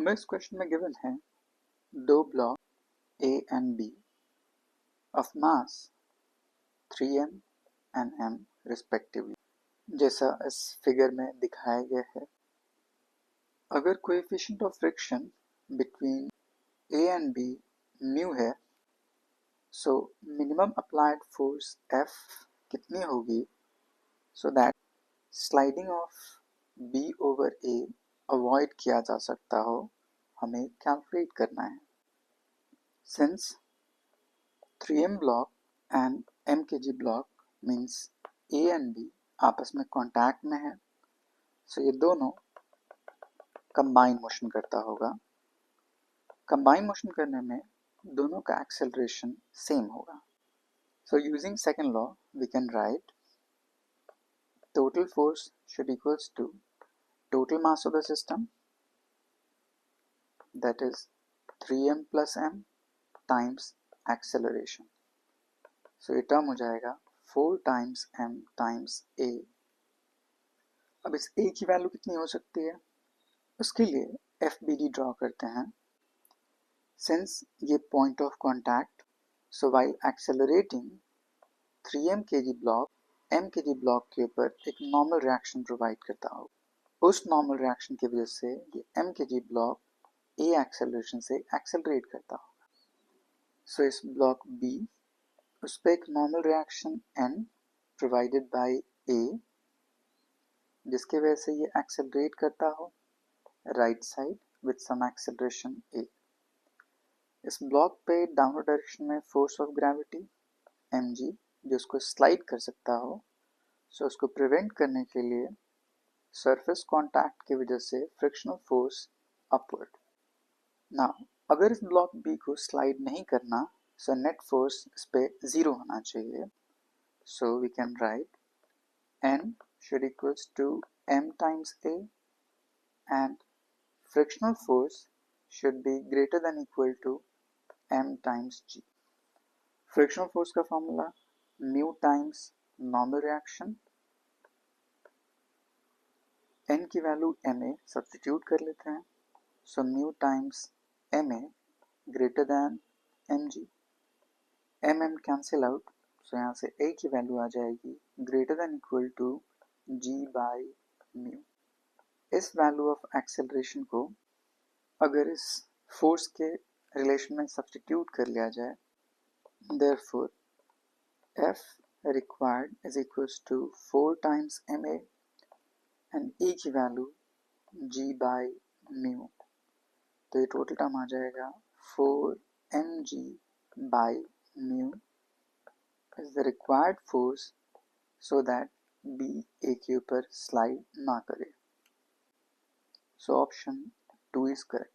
हमें इस क्वेश्चन में गिवन है दो block A and B of mass 3m and m respectively, जैसा इस फिगर में दिखाया गया है। अगर coefficient of friction between A and B mu है, so minimum applied force F कितनी होगी so that sliding of B over A avoid किया जा सकता हो, हमें कैलकुलेट करना है। Since 3m block and m kg block means A and B आपस में कांटेक्ट में है, सो ये दोनों कंबाइन मोशन करता होगा। कंबाइन मोशन करने में दोनों का एक्सेलरेशन सेम होगा। So using second law we can write total force should equals to total mass of the system, that is 3m plus m times acceleration. So ये term हो जाएगा 4 टाइम्स m टाइम्स a। अब इस a की value कितनी हो सकती है, उसके लिए FBD ड्रॉ करते हैं। सिंस ये point of contact, so while accelerating 3m kg block m kg block के ऊपर एक नॉर्मल रिएक्शन प्रोवाइड करता हो। उस नॉर्मल रिएक्शन की वजह से ये m kg block a acceleration से एक्सेलरेट करता होगा। सो इस ब्लॉक B उस पर एक normal reaction n provided by A, जिसके वजह से ये एक्सेलरेट करता हो right side with some acceleration A। इस ब्लॉक पे डाउनवर्ड डायरेक्शन में फोर्स ऑफ ग्रेविटी mg जो उसको स्लाइड कर सकता हो, सो उसको प्रिवेंट करने के लिए सरफेस कांटेक्ट की वजह से फ्रिक्शनल फोर्स अपवर्ड। नाउ अगर इस ब्लॉक B को स्लाइड नहीं करना, सो नेट फोर्स इस पे 0 होना चाहिए। So we can write n should equals to m times A and frictional force should be greater than equal to m times g। Frictional force का formula mu times normal reaction, n की value ma substitute कर लेते हैं, so mu times ma greater than mg। mm cancel out, so यहाँ से a की value आ जाएगी greater than equal to g by mu. इस वैल्यू ऑफ एक्सेलरेशन को अगर इस फोर्स के रिलेशन में सब्स्टिट्यूट कर लिया जाए, therefore F required is equals to 4 times ma and E की वैल्यू g by mu। तो ये टोटल टर्म आ जाएगा 4 mg by mu is the required force so that B A के ऊपर स्लाइड ना करे। So option 2 is correct.